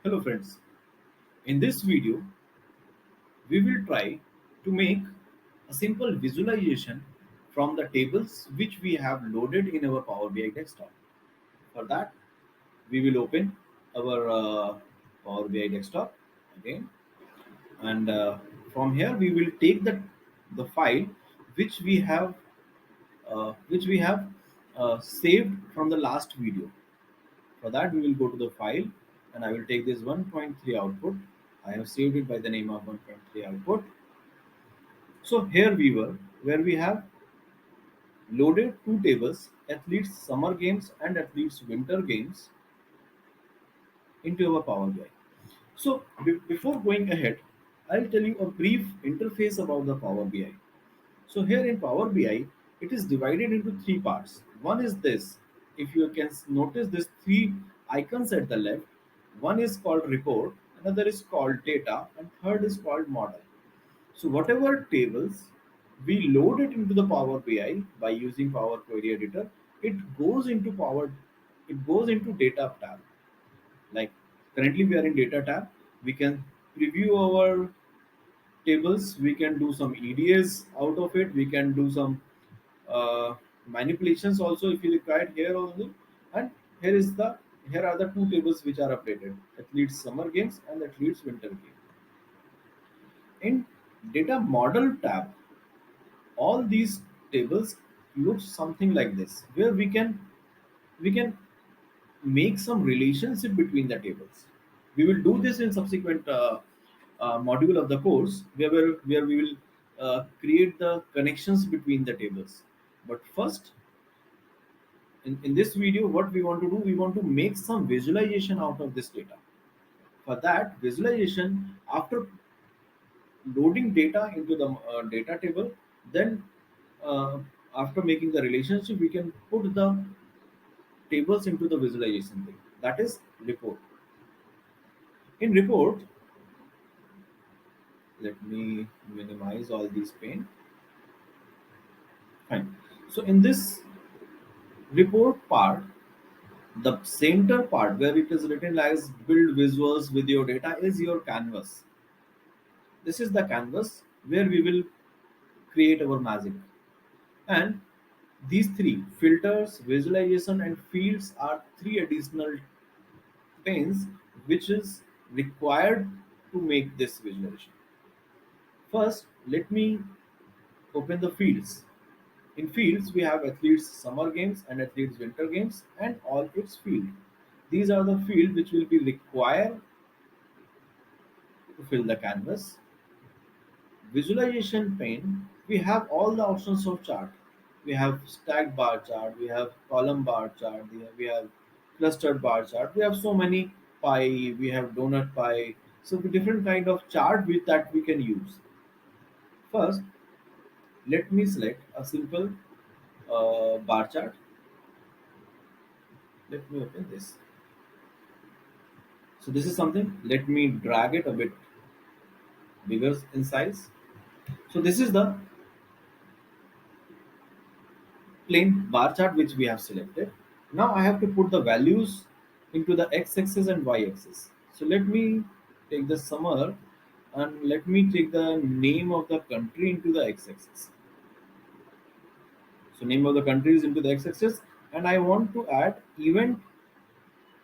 Hello friends, in this video we will try to make a simple visualization from the tables which we have loaded in our Power BI desktop. For that we will open our Power BI desktop again, and from here we will take the file which we have saved from the last video. For that, we will go to the file and I will take this 1.3 output. I have saved it by the name of 1.3 output. So here we were, where we have loaded two tables, athletes summer games and athletes winter games, into our Power BI. So before going ahead, I'll tell you a brief interface about the Power BI. So here in Power BI, it is divided into three parts. One is this. If you can notice these three icons at the left, one is called report, another is called data, and third is called model. So whatever tables we load it into the Power BI by using Power Query Editor, it goes into data tab. Like currently we are in data tab, we can preview our tables, we can do some EDAs out of it, we can do some uh, manipulations also if you require here only. And here is the here are the two tables which are updated: athletes summer games and athletes winter game. In data model tab, all these tables look something like this, where we can make some relationship between the tables. We will do this in subsequent module of the course, where we will create the connections between the tables. But first, in this video, what we want to do, we want to make some visualization out of this data. For that visualization, after loading data into the data table, then uh, after making the relationship, we can put the tables into the visualization thing. That is report. In report, let me minimize all these pane. Fine. So in this report part, the center part where it is written as build visuals with your data is your canvas. This is the canvas where we will create our magic. And these three filters, visualization, and fields are three additional panes which is required to make this visualization. First, let me open the fields. In fields, we have athletes summer games and athletes winter games and all its field. These are the fields which will be required to fill the canvas. Visualization pane, we have all the options of chart. We have stacked bar chart, we have column bar chart, we have clustered bar chart, we have so many pie, we have donut pie. So the different kind of chart with that we can use. First, let me select a simple bar chart. Let me open this. So this is something. Let me drag it a bit bigger in size. So this is the plain bar chart which we have selected. Now I have to put the values into the x-axis and y-axis. So let me take the summer and let me take the name of the country into the x-axis. So name of the country is into the x-axis, and I want to add event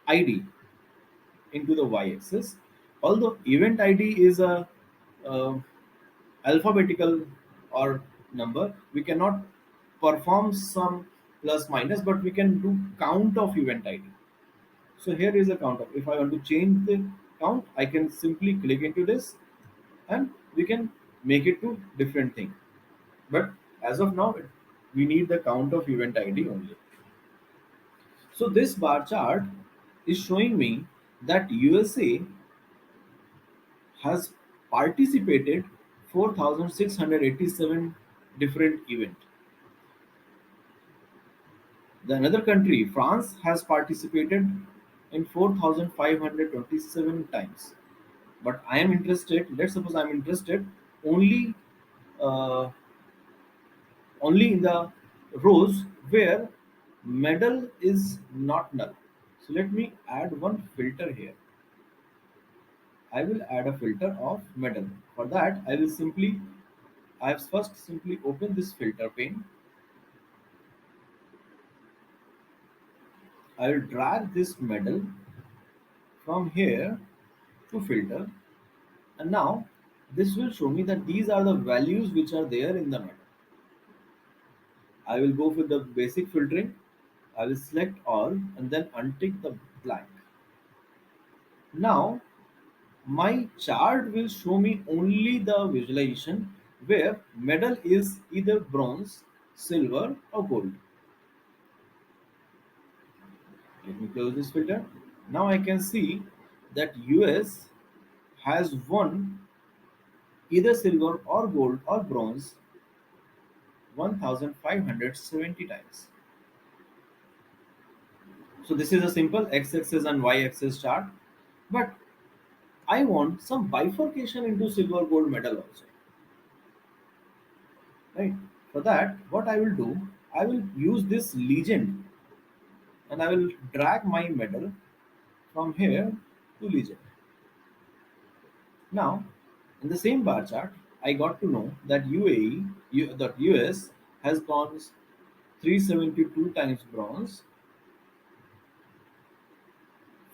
ID into the y-axis. Although event ID is a uh, alphabetical or number, we cannot perform some plus minus, but we can do count of event ID. So here is a count of, if I want to change the count, I can simply click into this and we can make it to different thing. But as of now, we need the count of event ID only. So this bar chart is showing me that USA has participated 4,687 different event. The another country, France, has participated in 4,527 times. But I am interested. Let's suppose I am interested only uh, only in the rows where medal is not null. So let me add one filter here. I will add a filter of metal. For that, I have first simply open this filter pane. I will drag this metal from here to filter, and now this will show me that these are the values which are there in the metal. I will go with the basic filtering. I will select all and then untick the blank. Now my chart will show me only the visualization where metal is either bronze, silver or gold. Let me close this filter. Now I can see that US has won either silver or gold or bronze 1570 times. So this is a simple x-axis and y-axis chart, but I want some bifurcation into silver gold medal also, right? For that, what I will do, I will use this legend and I will drag my medal from here to legend. Now, in the same bar chart, I got to know that that US has gone 372 times bronze,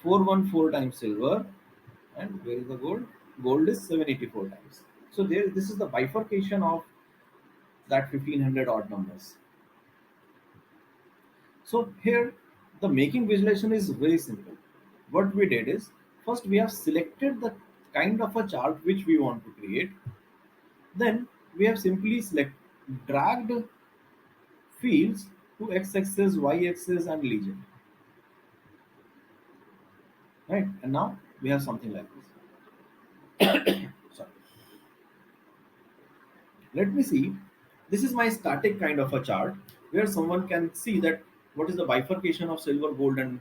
414 times silver, and where is the gold? Gold is 784 times. So this is the bifurcation of that 1500 odd numbers. So here, the making visualization is very simple. What we did is, first we have selected the kind of a chart which we want to create. Then we have simply dragged fields to x-axis, y-axis, and legend. Right? And now we have something like this. Sorry. Let me see. This is my static kind of a chart where someone can see that what is the bifurcation of silver, gold, and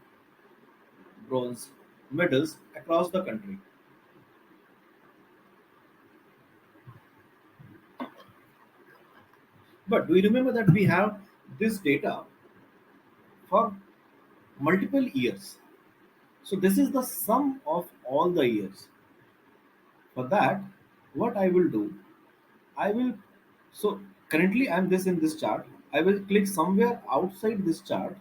bronze medals across the country. But do you remember that we have this data for multiple years? So this is the sum of all the years. For that, what I will do, I will so currently I'm this in this chart. I will click somewhere outside this chart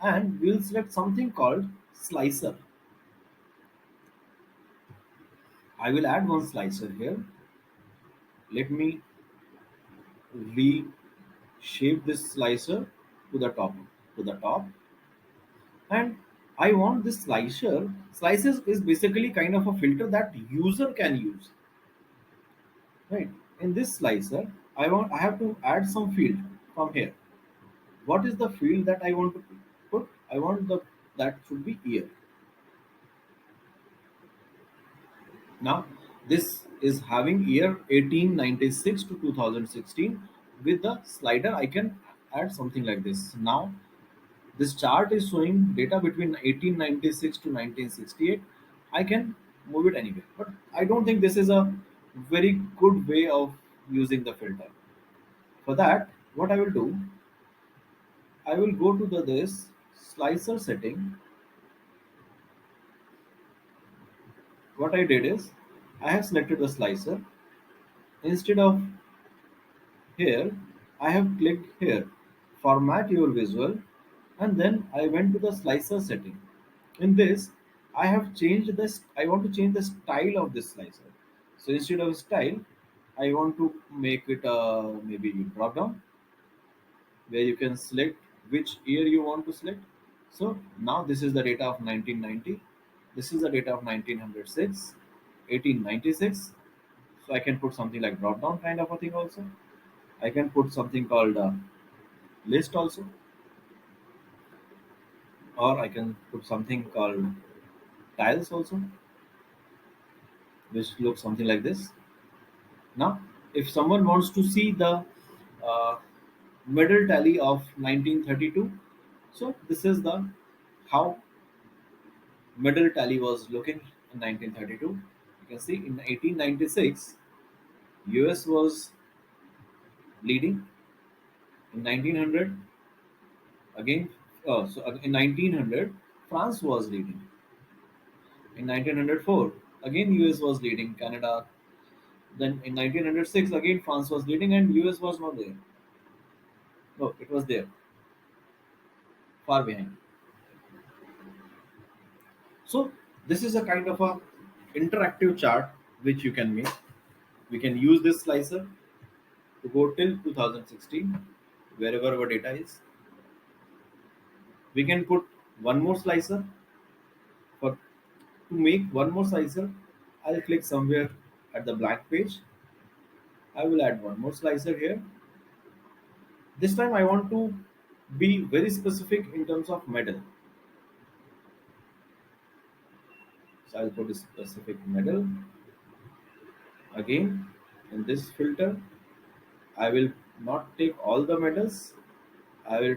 and we'll select something called slicer. I will add one slicer here. Let me reshape this slicer to the top to the top, and I want this slicer. Slices is basically kind of a filter that user can use, right? In this slicer, I have to add some field from here. What is the field that I want to put? I want the that should be year. Now this is having year 1896 to 2016. With the slider I can add something like this. Now this chart is showing data between 1896 to 1968. I can move it anywhere, but I don't think this is a very good way of using the filter. For that, what I will do, I will go to the this slicer setting. What I did is I have selected the slicer. Instead of here, I have clicked here, format your visual, and then I went to the slicer setting. In this, I have changed this. I want to change the style of this slicer. So instead of style, I want to make it maybe drop down where you can select which year you want to select. So now this is the data of 1990. This is the data of 1906, 1896. So I can put something like drop down kind of a thing also. I can put something called list also, or I can put something called tiles also, which looks something like this. Now, if someone wants to see the uh, medal tally of 1932, so this is the how medal tally was looking in 1932. You can see in 1896, US was leading. In 1900, again, in 1900, France was leading. In 1904, again US was leading Canada. Then in 1906, again France was leading and US was not there. No, it was there, far behind. So this is a kind of a interactive chart which you can make. We can use this slicer to go till 2016, wherever our data is. We can put one more slicer. For to make one more slicer, I'll click somewhere at the blank page. I will add one more slicer here. This time I want to be very specific in terms of medal. So I'll put a specific medal. Again, in this filter, I will not take all the medals. I will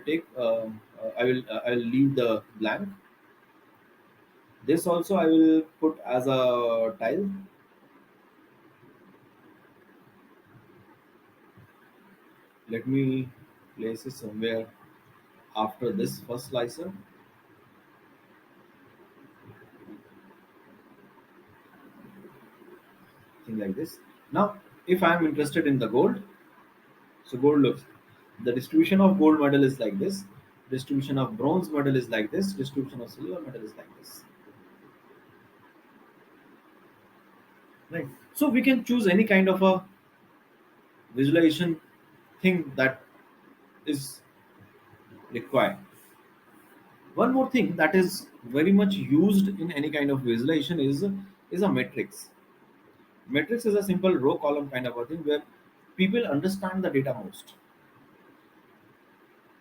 leave the blank. This also I will put as a tile. Let me place it somewhere after this first slicer, thing like this. Now, if I am interested in the gold, so gold looks, the distribution of gold medal is like this, distribution of bronze medal is like this, distribution of silver medal is like this. Right. So we can choose any kind of a visualization thing that is required. One more thing that is very much used in any kind of visualization is a matrix. Matrix is a simple row column kind of a thing where people understand the data most.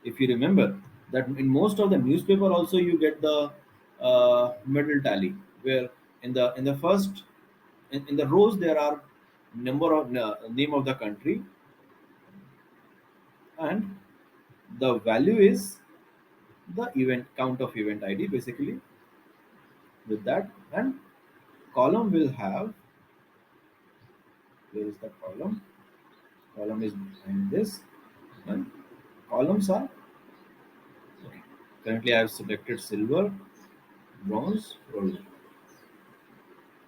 If you remember that in most of the newspaper also you get the middle tally, where in the first in the rows there are number of name of the country, and the value is the event count of event id basically with that. And column will have, where is the column is behind this, and columns are okay. Currently I have selected silver, bronze, gold.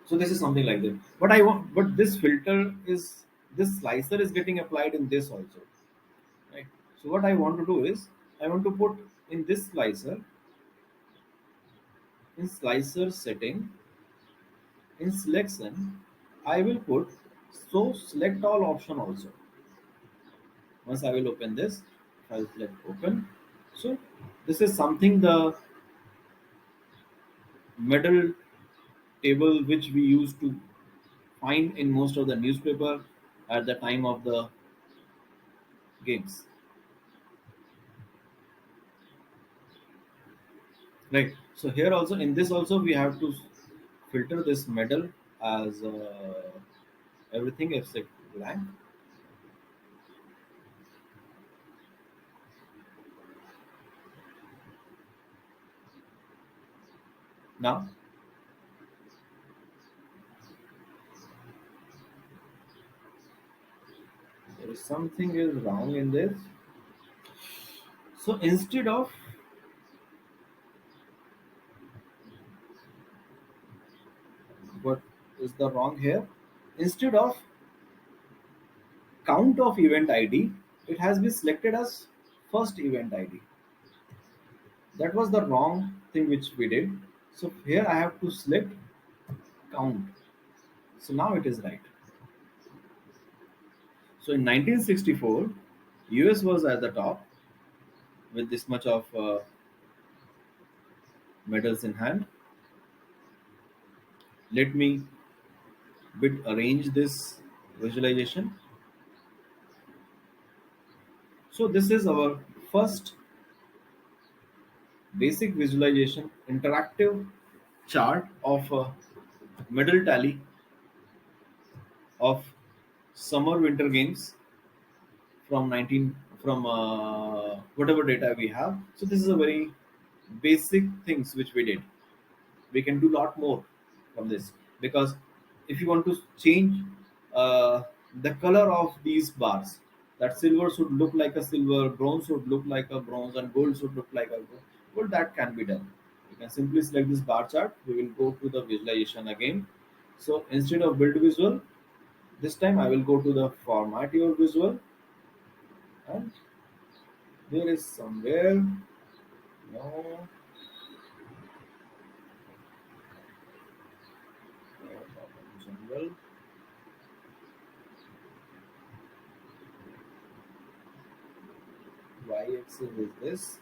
So this is something like that. But I want, but this filter is, this slicer is getting applied in this also, right? So what I want to do is I want to put in this slicer, in slicer setting, in selection, I will put so select all option also. Once I will open this, I will select open. So this is something the medal table which we used to find in most of the newspaper at the time of the games. Right. So here also in this also we have to filter this medal as everything except blank. Now there is something is wrong in this. So instead of, what is the wrong here? Instead of count of event ID, it has been selected as first event ID. That was the wrong thing which we did. So here I have to select count. So now it is right. So in 1964, US was at the top with this much of medals in hand. Let me bit arrange this visualization. So this is our first basic visualization interactive chart of medal tally of summer winter games from 19, from whatever data we have. So this is a very basic things which we did. We can do lot more from this, because if you want to change uh, the color of these bars, that silver should look like a silver, bronze should look like a bronze, and gold should look like a gold, well, that can be done. You can simply select this bar chart. We will go to the visualization again. So instead of build visual, this time I will go to the format your visual, and there is somewhere, no, general y-axis is this,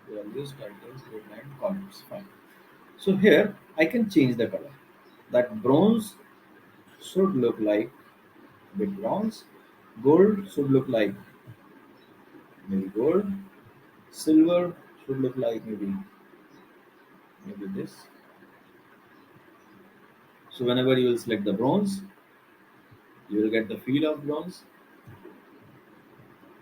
values, titles, headline, columns. Fine. So here I can change the color. That bronze should look like bit bronze. Gold should look like maybe gold. Silver should look like maybe this. So whenever you will select the bronze, you will get the feel of bronze.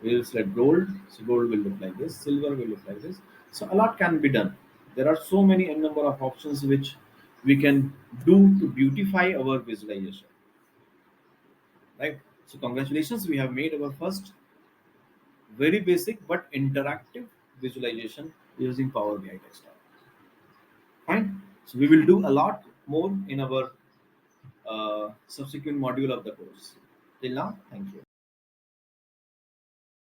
We will select gold, so gold will look like this. Silver will look like this. So a lot can be done. There are so many n number of options which we can do to beautify our visualization. Right. So congratulations, we have made our first very basic but interactive visualization using Power BI desktop. Fine. So we will do a lot more in our subsequent module of the course. Till now, thank you.